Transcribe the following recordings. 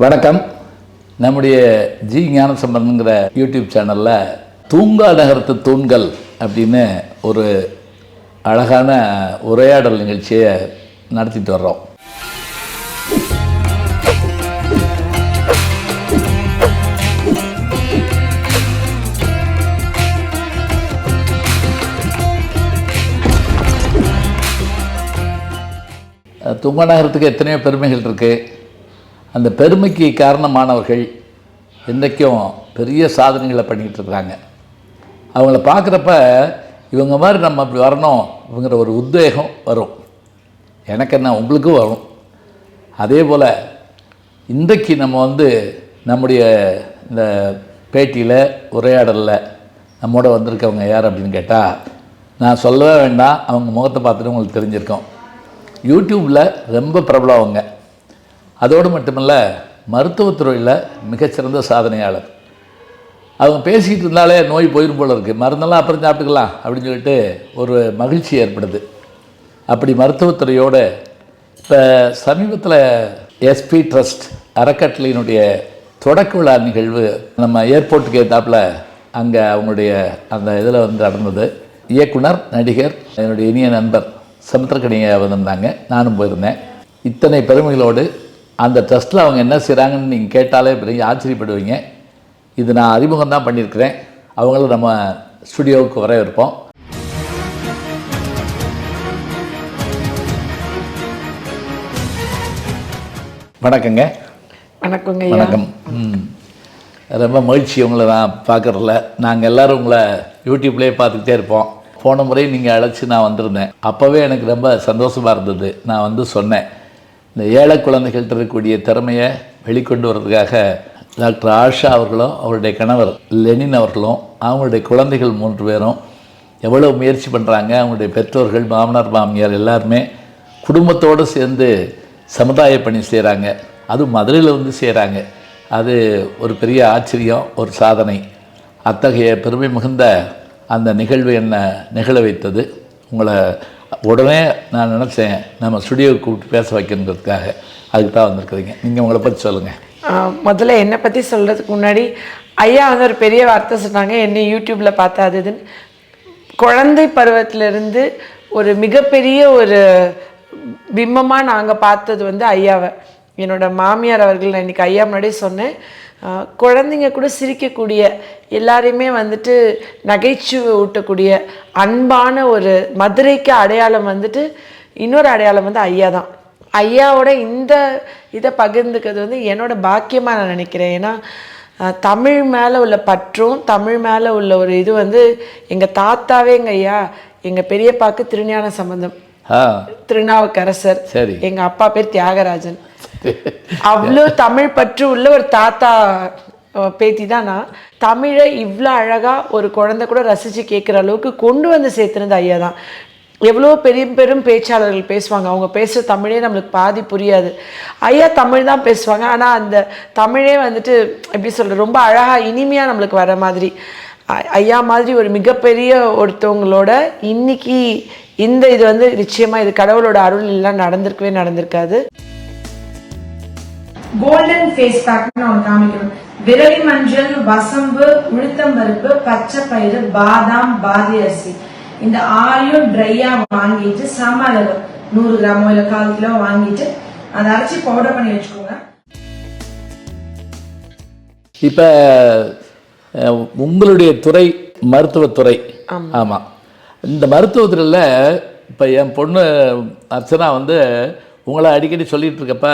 வணக்கம். நம்முடைய G ஞானசம்பந்தங்கிற YouTube சேனலில் தூங்கா நகரத்து தூண்கள் அப்படின்னு ஒரு அழகான உரையாடல் நிகழ்ச்சியை நடத்திட்டு வர்றோம். தூங்கா நகரத்துக்கு எத்தனையோ பெருமைகள் இருக்குது. அந்த பெருமைக்கு காரணமானவர்கள் இன்றைக்கும் பெரிய சாதனைகளை பண்ணிக்கிட்டு இருக்கிறாங்க. அவங்கள பார்க்குறப்ப இவங்க மாதிரி நம்ம அப்படி வரணும் இவங்கிற ஒரு உத்வேகம் வரும். எனக்கு என்ன, உங்களுக்கும் வரும். அதே போல் இன்றைக்கு நம்ம நம்முடைய இந்த பேட்டியில் உரையாடலில் நம்மோட வந்திருக்கவங்க யார் அப்படின்னு கேட்டால், நான் சொல்லவே வேண்டாம், அவங்க முகத்தை பார்த்துட்டு உங்களுக்கு தெரிஞ்சிருக்கோம். யூடியூப்பில் ரொம்ப பிரபலம் அவங்க. அதோடு மட்டுமல்ல, மருத்துவத்துறையில் மிகச்சிறந்த சாதனையாளர். அவங்க பேசிக்கிட்டு இருந்தாலே நோய் போயிடும் போல இருக்குது, மருந்தெல்லாம் அப்புறம் சாப்பிட்டுக்கலாம் அப்படின்னு சொல்லிட்டு ஒரு மகிழ்ச்சி ஏற்படுது. அப்படி மருத்துவத்துறையோடு இப்போ சமீபத்தில் எஸ்பி ட்ரஸ்ட் அறக்கட்டளையினுடைய தொடக்க விழா நிகழ்வு நம்ம ஏர்போர்ட்டுக்கு ஏற்றாப்பில் அங்கே அவங்களுடைய அந்த இதில் நடந்தது. இயக்குனர், நடிகர், என்னுடைய இனிய நண்பர் சமுத்திரக்கனியை வந்திருந்தாங்க. நானும் போயிருந்தேன். இத்தனை பெருமைகளோடு அந்த ட்ரஸ்ட்டில் அவங்க என்ன செய்கிறாங்கன்னு நீங்கள் கேட்டாலே பெரிய ஆச்சரியப்படுவீங்க. இது நான் அறிமுகம் தான் பண்ணியிருக்கிறேன். அவங்களும் நம்ம ஸ்டுடியோவுக்கு வர இருப்போம். வணக்கங்க. வணக்கங்க. வணக்கம். ரொம்ப மகிழ்ச்சி உங்களை நான் பார்க்குறதில்ல. நாங்கள் எல்லோரும் உங்களை யூடியூப்லேயே பார்த்துக்கிட்டே இருப்போம். போன முறை நீங்கள் அழைச்சி நான் வந்திருந்தேன். அப்போவே எனக்கு ரொம்ப சந்தோஷமாக இருந்தது. நான் சொன்னேன், இந்த ஏழை குழந்தைகள்கிட்ட இருக்கக்கூடிய திறமையை வெளிக்கொண்டு வர்றதுக்காக டாக்டர் ஆஷா அவர்களும் அவருடைய கணவர் லெனின் அவர்களும் அவங்களுடைய குழந்தைகள் 3 பேரும் எவ்வளோ முயற்சி பண்ணுறாங்க. அவங்களுடைய பெற்றோர்கள், மாமனார், மாமியார் எல்லாருமே குடும்பத்தோடு சேர்ந்து சமுதாய பணி செய்கிறாங்க. அதுவும் மதுரையில் செய்கிறாங்க. அது ஒரு பெரிய ஆச்சரியம், ஒரு சாதனை. அத்தகைய பெருமை மிகுந்த அந்த நிகழ்வு என்ன நிகழ வைத்தது. உங்களை உடனே நான் நினச்சேன் நம்ம ஸ்டுடியோவுக்கு கூப்பிட்டு பேச வைக்கணுங்கிறதுக்காக. அதுக்கு தான் வந்திருக்குறீங்க. நீங்கள் உங்களை பற்றி சொல்லுங்கள். முதல்ல என்னை பற்றி சொல்கிறதுக்கு முன்னாடி ஐயா ஒரு பெரிய வார்த்தை சொன்னாங்க, என்னை யூடியூப்பில் பார்த்தா அதுன்னு. குழந்தை பருவத்திலிருந்து ஒரு மிகப்பெரிய ஒரு பிம்பமாக நாங்கள் பார்த்தது ஐயாவை. என்னோட மாமியார் அவர்கள், நான் இன்றைக்கி ஐயா முன்னாடியே சொன்னேன், குழந்தைங்க கூட சிரிக்கக்கூடிய, எல்லாரையுமே நகைச்சுவை ஊட்டக்கூடிய அன்பான ஒரு மதுரைக்கு அடையாளம் இன்னொரு அடையாளம் ஐயா தான். ஐயாவோட இந்த இதை பகிர்ந்துக்கிறது என்னோட பாக்கியமாக நான் நினைக்கிறேன். ஏன்னா தமிழ் மேலே உள்ள பற்றும், தமிழ் மேலே உள்ள ஒரு இது எங்கள் தாத்தாவே எங்கள் ஐயா, எங்கள் பெரியப்பாக்கு திருஞான சம்பந்தம், திருநாவுக்கரசர், எங்கள் அப்பா பேர் தியாகராஜன். அவ்வளோ தமிழ் பற்று உள்ள ஒரு தாத்தா பேத்தி தான் நான். தமிழை இவ்வளோ அழகாக ஒரு குழந்தை கூட ரசித்து கேட்குற அளவுக்கு கொண்டு சேர்த்துனது ஐயா தான். எவ்வளோ பெரும் பேச்சாளர்கள் பேசுவாங்க, அவங்க பேசுகிற தமிழே நம்மளுக்கு பாதி புரியாது. ஐயா தமிழ் தான் பேசுவாங்க, ஆனால் அந்த தமிழே எப்படி சொல்கிறது, ரொம்ப அழகாக இனிமையாக நம்மளுக்கு வர மாதிரி. ஐயா மாதிரி ஒரு மிகப்பெரிய ஒருத்தவங்களோட இன்னைக்கு இந்த இது நிச்சயமாக இது கடவுளோட அருள் எல்லாம் நடந்திருக்காது. கோல்டன் ஃபேஸ் பேக்னு ஒன்று காமிக்கணும். விரலி மஞ்சள், வசம்பு, உளுத்தம் பருப்பு, பச்சை பயிறு, பாதாம், பாதி அரிசி, இந்த 6 ட்ரையா வாங்கிட்டு சம அளவு 100 கிராமோ இல்லை 1/4 கிலோ வாங்கிட்டு அதை அரைச்சி பவுடர் பண்ணி வச்சுக்கோங்க. இப்போ உங்களுடைய துறை மருத்துவத்துறை. ஆமாம். இந்த மருத்துவத்துறையில் இப்போ என் பொண்ணு அர்ச்சனா உங்களை அடிக்கடி சொல்லிகிட்டு இருக்கப்ப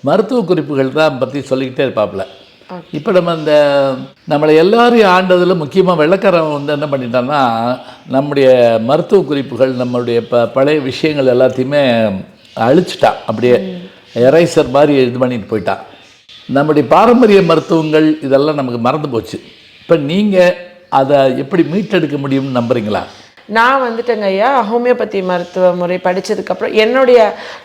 மருத்துவ குறிப்புகள் தான் பற்றி சொல்லிக்கிட்டே இருப்பாப்புல. இப்போ நம்மளை எல்லாரையும் ஆண்டதில் முக்கியமாக வெள்ளைக்காரன் என்ன பண்ணிட்டான்னா, நம்முடைய மருத்துவ குறிப்புகள், நம்மளுடைய பழைய விஷயங்கள் எல்லாத்தையுமே அழிச்சிட்டான். அப்படியே எரைசர் மாதிரி இது பண்ணிட்டு போயிட்டான். நம்முடைய பாரம்பரிய மருத்துவங்கள் இதெல்லாம் நமக்கு மறந்து போச்சு. இப்போ நீங்கள் அதை எப்படி மீட்டெடுக்க முடியும்னு நம்புறீங்களா? நான் ஐயா ஹோமியோபதி மருத்துவ முறை படித்ததுக்கப்புறம் என்னுடைய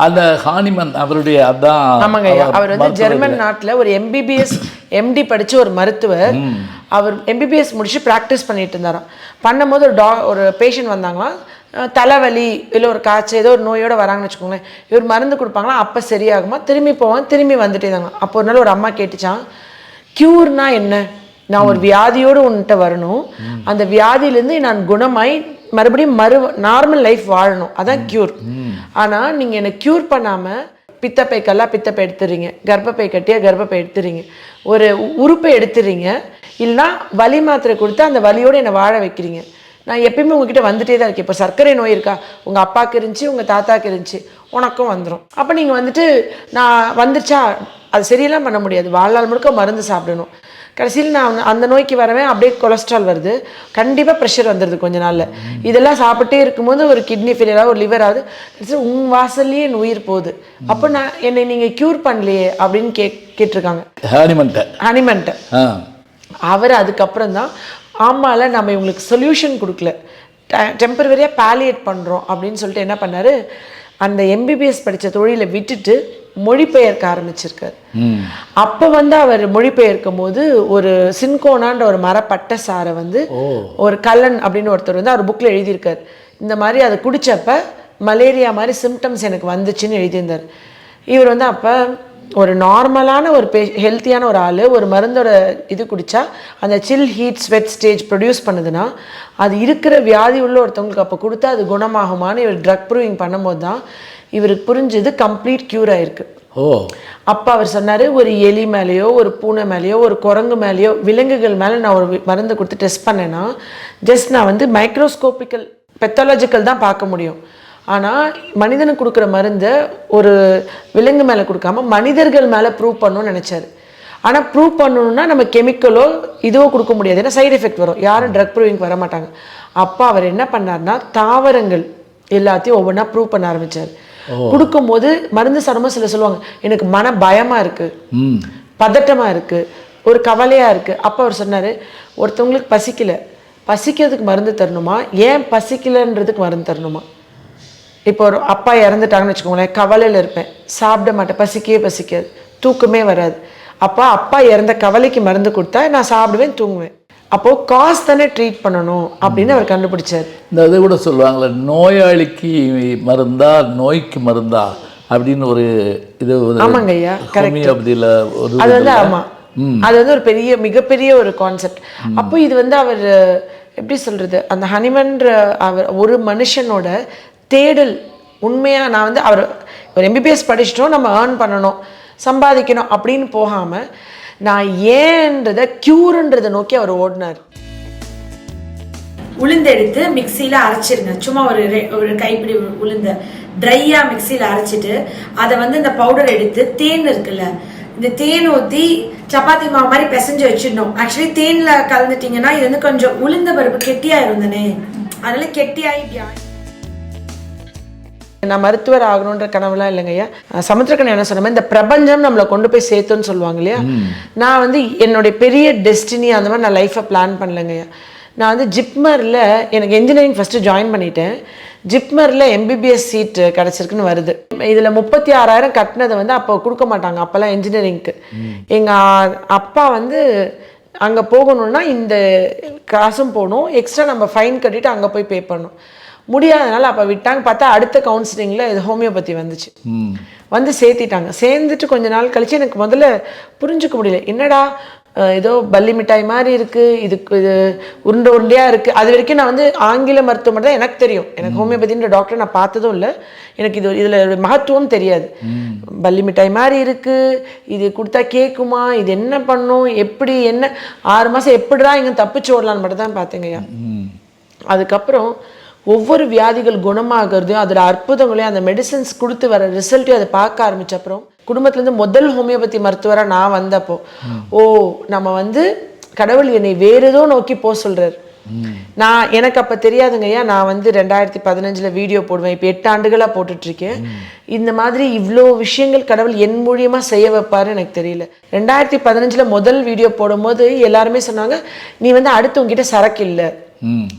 அந்த ஹானிமன் அவருடைய அதான். ஆமாங்க ஐயா, அவர் ஜெர்மன் நாட்டில் ஒரு எம்பிபிஎஸ் எம்டி படித்த ஒரு மருத்துவர். அவர் எம்பிபிஎஸ் முடிச்சு ப்ராக்டிஸ் பண்ணிட்டு இருந்தாராம். பண்ணும்போது ஒரு பேஷண்ட் வந்தாங்களாம், தலைவலி இல்லை ஒரு காய்ச்சல் ஏதோ ஒரு நோயோடு வராங்கன்னு வச்சுக்கோங்களேன், இவர் மருந்து கொடுப்பாங்களா, அப்போ சரியாகுமா, திரும்பி போவாங்க, திரும்பி வந்துட்டே தாங்க. அப்போ ஒரு நாள் ஒரு அம்மா கேட்டுச்சான், க்யூர்னா என்ன? நான் ஒரு வியாதியோடு உன்கிட்ட வரணும், அந்த வியாதியிலேருந்து நான் குணமாய் மறுபடியும் நார்மல் லைஃப் வாழணும், அதான் க்யூர். ஆனால் நீங்கள் என்னை க்யூர் பண்ணாமல் பித்தப்பைக்கெல்லாம் பித்தப்பை எடுத்துறீங்க, கர்ப்பப்பை கட்டியா கர்ப்பப்பை எடுத்துறீங்க, ஒரு உறுப்பை எடுத்துறீங்க, இல்லைனா வலி மாத்திரை கொடுத்து அந்த வலியோடு என்னை வாழ வைக்கிறீங்க. நான் எப்பயுமே உங்ககிட்ட வந்துட்டே தான் இருக்கேன். இப்போ சர்க்கரை நோய் இருக்கா, உங்கள் அப்பாவுக்கு இருந்துச்சு, உங்கள் தாத்தாவுக்கு இருந்துச்சு, உனக்கும் வந்துடும். அப்போ நீங்கள் வந்துட்டு நான் வந்துருச்சா அது சரியெல்லாம் பண்ண முடியாது, வாழ்நாள் முழுக்க மருந்து சாப்பிடணும். கடைசியில் நான் அந்த நோய்க்கு வரவேன், அப்படியே கொலஸ்ட்ரால் வருது, கண்டிப்பாக ப்ரெஷர் வந்துடுது கொஞ்ச நாளில். இதெல்லாம் சாப்பிட்டே இருக்கும்போது ஒரு கிட்னி ஃபெயிலியர் ஆகுது, ஒரு லிவர் ஆகுது, உங்கள் வாசல்லையே என் உயிர் போகுது. அப்போ நான் என்னை நீங்கள் க்யூர் பண்ணலையே அப்படின்னு கேட்டிருக்காங்க ஹனிமன்ட்ட. அவர் அதுக்கப்புறம் தான் ஆமால நம்ம இவங்களுக்கு சொல்யூஷன் கொடுக்கல, டெம்பரவரியாக பேலியேட் பண்ணுறோம் அப்படின்னு சொல்லிட்டு என்ன பண்ணார், அந்த எம்பிபிஎஸ் படித்த தொழிலை விட்டுட்டு மொழிபெயர்க்க ஆரம்பிச்சிருக்காரு. அப்போ வந்து அவர் மொழிபெயர்க்கும் போது ஒரு சின்கோனான்ற ஒரு மரப்பட்ட சாரை வந்து ஒரு கல்லன் அப்படின்னு ஒருத்தர் வந்து அவர் புக்கில் எழுதியிருக்காரு. இந்த மாதிரி அதை குடித்தப்ப மலேரியா மாதிரி சிம்டம்ஸ் எனக்கு வந்துச்சுன்னு எழுதியிருந்தார். இவர் வந்து அப்போ ஒரு நார்மலான ஒரு ஹெல்த்தியான ஒரு ஆள் ஒரு மருந்தோட இது குடித்தா அந்த சில் ஹீட் ஸ்வெட் ஸ்டேஜ் ப்ரொடியூஸ் பண்ணுதுன்னா அது இருக்கிற வியாதி உள்ள ஒருத்தவங்களுக்கு அப்போ கொடுத்தா அது குணமாகுமான்னு இவர் ட்ரக் ப்ரூவிங் பண்ணும்போது தான் இவருக்கு புரிஞ்சது கம்ப்ளீட் க்யூர் ஆயிருக்கு. அப்போ அவர் சொன்னார், ஒரு எலி மேலேயோ ஒரு பூனை மேலேயோ ஒரு குரங்கு மேலேயோ விலங்குகள் மேலே நான் ஒரு மருந்து கொடுத்து டெஸ்ட் பண்ணேன்னா ஜஸ்ட் நான் வந்து மைக்ரோஸ்கோபிக்கல் பெத்தாலஜிக்கல் தான் பார்க்க முடியும். ஆனால் மனிதனுக்கு கொடுக்குற மருந்தை ஒரு விலங்கு மேலே கொடுக்காம மனிதர்கள் மேலே ப்ரூவ் பண்ணணும்னு நினச்சாரு. ஆனால் ப்ரூவ் பண்ணணுன்னா நம்ம கெமிக்கலோ இதுவோ கொடுக்க முடியாது, ஏன்னா சைடு எஃபெக்ட் வரும், யாரும் ட்ரக் ப்ரூவிங் வர மாட்டாங்க. அப்போ அவர் என்ன பண்ணார்னா தாவரங்கள் எல்லாத்தையும் ஒவ்வொன்றா ப்ரூவ் பண்ண ஆரம்பித்தார். கொடுக்கும்போது மருந்து சாரமாக சில சொல்லுவாங்க, எனக்கு மன பயமாக இருக்குது, பதட்டமாக இருக்குது, ஒரு கவலையாக இருக்குது. அப்போ அவர் சொன்னார், ஒருத்தவங்களுக்கு பசிக்கிறதுக்கு மருந்து தரணுமா, ஏன் பசிக்கலைன்றதுக்கு மருந்து தரணுமா? இப்போ ஒரு அப்பா இறந்துட்டாங்கன்னு வச்சுக்கோங்களேன், கவலையில் இருப்பேன், சாப்பிட மாட்டேன், பசிக்காது, தூக்கமே வராது. அப்பா இறந்த கவலைக்கு மருந்து கொடுத்தா நான் சாப்பிடுவேன், தூங்குவேன். அப்போது காசு தானே ட்ரீட் பண்ணணும் அப்படின்னு அவர் கண்டுபிடிச்சார். இந்த இது கூட சொல்லுவாங்களே, நோயாளிக்கு மருந்தா நோய்க்கு மருந்தா அப்படின்னு ஒரு இது. ஆமாங்க ஐயா, ஹோமியோபதியில் ஒரு அது வந்து ஆமாம், அது வந்து ஒரு மிகப்பெரிய ஒரு கான்செப்ட். அப்போ இது வந்து அவர் எப்படி சொல்கிறது, அந்த ஹனிமன்ற அவர் ஒரு மனுஷனோட தேடல் உண்மையாக நான் வந்து அவர் ஒரு எம்பிபிஎஸ் படிச்சிட்டோம், நம்ம ஏர்ன் பண்ணணும் சம்பாதிக்கணும் அப்படின்னு போகாமல் நான் ஏன்றதை க்யூர்ன்றதை நோக்கி அவர் ஓடினார். உளுந்து எடுத்து மிக்சியில் அரைச்சிருங்க, சும்மா ஒரு கைப்பிடி உளுந்த ட்ரையாக மிக்சியில் அரைச்சிட்டு அதை வந்து இந்த பவுடர் எடுத்து தேன் இருக்குல்ல, இந்த தேன் ஊற்றி சப்பாத்தி மாவு மாதிரி பிசைஞ்சு வச்சிடணும். ஆக்சுவலி தேனில் கலந்துட்டிங்கன்னா இது வந்து கொஞ்சம் உளுந்த பருப்பு கெட்டியாயிரும் தானே, அதனால கெட்டியாகி நான் மருத்துவர் ஆகணுன்ற கனவுலாம் இல்லைங்க ஐயா. சமுத்திரக்கணி என்ன சொன்ன இந்த பிரபஞ்சம் நம்மளை கொண்டு போய் சேர்த்துன்னு சொல்லுவாங்க இல்லையா, நான் வந்து என்னுடைய பெரிய டெஸ்டினி அந்த மாதிரி நான் லைஃப்பை பிளான் பண்ணலைங்க ஐயா. நான் வந்து ஜிப்மரில் எனக்கு இன்ஜினியரிங் ஃபஸ்ட்டு ஜாயின் பண்ணிட்டேன். ஜிப்மரில் எம்பிபிஎஸ் சீட் கிடச்சிருக்குன்னு வருது. இதில் 36,000 கட்டினதை வந்து அப்போ கொடுக்க மாட்டாங்க, அப்போல்லாம் இன்ஜினியரிங்க்கு. எங்கள் அப்பா வந்து அங்கே போகணுன்னா இந்த காசும் போகணும், எக்ஸ்ட்ரா நம்ம ஃபைன் கட்டிட்டு அங்கே போய் பே பண்ணணும். முடியாதனால அப்போ விட்டாங்க. பார்த்தா அடுத்த கவுன்சிலிங்கில் இது ஹோமியோபதி வந்துச்சு, வந்து சேர்த்திட்டாங்க. சேர்ந்துட்டு கொஞ்ச நாள் கழிச்சு எனக்கு முதல்ல புரிஞ்சுக்க முடியல, என்னடா ஏதோ பல்லி மிட்டாய் மாதிரி இருக்குது, இது உருண்டையாக இருக்குது. அது வரைக்கும் நான் வந்து ஆங்கில மருத்துவம் தான் எனக்கு தெரியும், எனக்கு ஹோமியோபதின்ற டாக்டர் நான் பார்த்ததும் இல்லை, எனக்கு இதில் மகத்துவம் தெரியாது. பல்லி மிட்டாய் மாதிரி இருக்குது, இது கொடுத்தா கேட்குமா, இது என்ன பண்ணும், எப்படி என்ன 6 மாதம் எப்படிடா இங்கே தப்பிச்சு ஓடலான்னு மட்டும் தான் பார்த்தேங்கய்யா. அதுக்கப்புறம் ஒவ்வொரு வியாதிகள் குணமாகிறதையும் அதோட அற்புதங்களையும் அந்த மெடிசன்ஸ் கொடுத்து வர ரிசல்ட்டையும் அதை பார்க்க ஆரம்பிச்ச அப்புறம் குடும்பத்துலேருந்து முதல் ஹோமியோபதி மருத்துவராக நான் வந்தப்போ நம்ம வந்து கடவுள் என்னை வேறு ஏதோ நோக்கி போக சொல்கிறார். எனக்கு அப்போ தெரியாதுங்க ஐயா, நான் வந்து 2015 வீடியோ போடுவேன், இப்போ 8 ஆண்டுகளாக போட்டுட்ருக்கேன். இந்த மாதிரி இவ்வளோ விஷயங்கள் கடவுள் என் மூலியமாக செய்ய வைப்பாரு எனக்கு தெரியல. 2015 முதல் வீடியோ போடும்போது எல்லாருமே சொன்னாங்க, நீ வந்து அடுத்து உங்ககிட்ட சரக்கு இல்லை,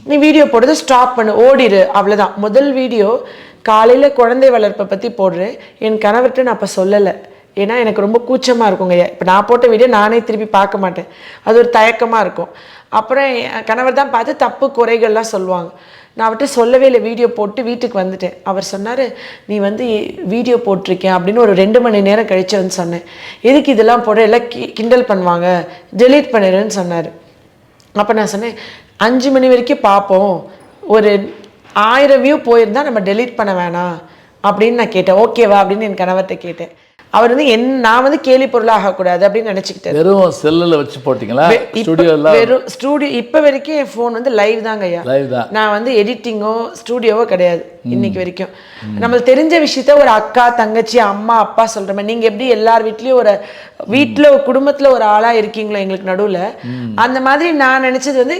நீ வீடியோ போடுறது ஸ்டாப் பண்ணு, ஓடிடு, அவ்வளோதான். முதல் வீடியோ காலையில் குழந்தை வளர்ப்பை பற்றி போடுறேன். என் கணவர்கிட்ட நான் அப்போ சொல்லலை, ஏன்னா எனக்கு ரொம்ப கூச்சமாக இருக்குங்க. இப்போ நான் போட்ட வீடியோ நானே திருப்பி பார்க்க மாட்டேன், அது ஒரு தயக்கமாக இருக்கும். அப்புறம் என் கணவர் தான் பார்த்து தப்பு குறைகள்லாம் சொல்லுவாங்க. நான் அவர்கிட்ட சொல்லவே இல்லை, வீடியோ போட்டு வீட்டுக்கு வந்துட்டேன். அவர் சொன்னார், நீ வந்து வீடியோ போட்டிருக்கேன் அப்படின்னு ஒரு 2 மணி நேரம் கழிச்சு வந்து சொன்னேன். எதுக்கு இதெல்லாம் போட, எல்லாம் கிண்டல் பண்ணுவாங்க, டெலீட் பண்ணிடுன்னு சொன்னார். அப்போ நான் சொன்னேன், 5 மணி வரைக்கும் பார்ப்போம், ஒரு 1000 வியூ போயிருந்தால் நம்ம டெலீட் பண்ண வேணாம் அப்படின்னு நான் கேட்டேன். ஓகேவா அப்படின்னு என் கணவர்கிட்ட கேட்டேன். அவர் வந்து நான் வந்து கேலி பொருளாக ஆகக்கூடாது அப்படின்னு நினச்சிக்கிட்டேன். வெறும் செல்லில் வச்சு போட்டிங்களா? வெறும் ஸ்டூடியோ இப்போ வரைக்கும் என் ஃபோன் வந்து லைவ் தாங்க ஐயா. லைவ் தான். நான் வந்து எடிட்டிங்கோ ஸ்டூடியோவோ கிடையாது இன்னைக்கு வரைக்கும். நம்மளுக்கு தெரிஞ்ச விஷயத்த ஒரு அக்கா தங்கச்சி அம்மா அப்பா சொல்கிற மாதிரி, நீங்கள் எப்படி எல்லார் வீட்லேயும் ஒரு வீட்டில் ஒரு குடும்பத்தில் ஒரு ஆளாக இருக்கீங்களோ எங்களுக்கு நடுவில், அந்த மாதிரி நான் நினச்சது வந்து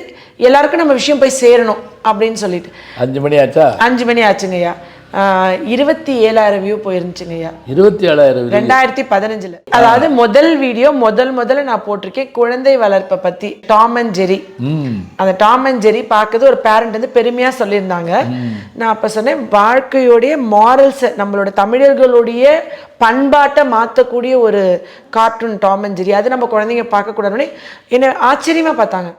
எல்லாருக்கும் நம்ம விஷயம் போய் சேரணும் அப்படின்னு சொல்லிட்டு. 5 மணி ஆச்சா? 5 மணி ஆச்சுங்க ஐயா. 27,000 வியூ போயிருந்துச்சுங்க ஐயா. 27,000 2015. அதாவது முதல் வீடியோ முதல்ல நான் போட்டிருக்கேன் குழந்தை வளர்ப்பை பத்தி, டாம் அண்ட் ஜெரி. அந்த டாம் அண்ட் ஜெரி பார்க்கறது ஒரு பேரண்ட் வந்து பெருமையா சொல்லியிருந்தாங்க. நான் அப்ப சொன்னேன், வாழ்க்கையோடைய மாரல்ஸ், நம்மளோட தமிழர்களுடைய பண்பாட்டை மாற்றக்கூடிய ஒரு கார்ட்டூன் டாம் அண்ட் ஜெரி, அது நம்ம குழந்தைங்க பார்க்க கூடாதுன்னு என்ன ஆச்சரியமா பார்த்தாங்க.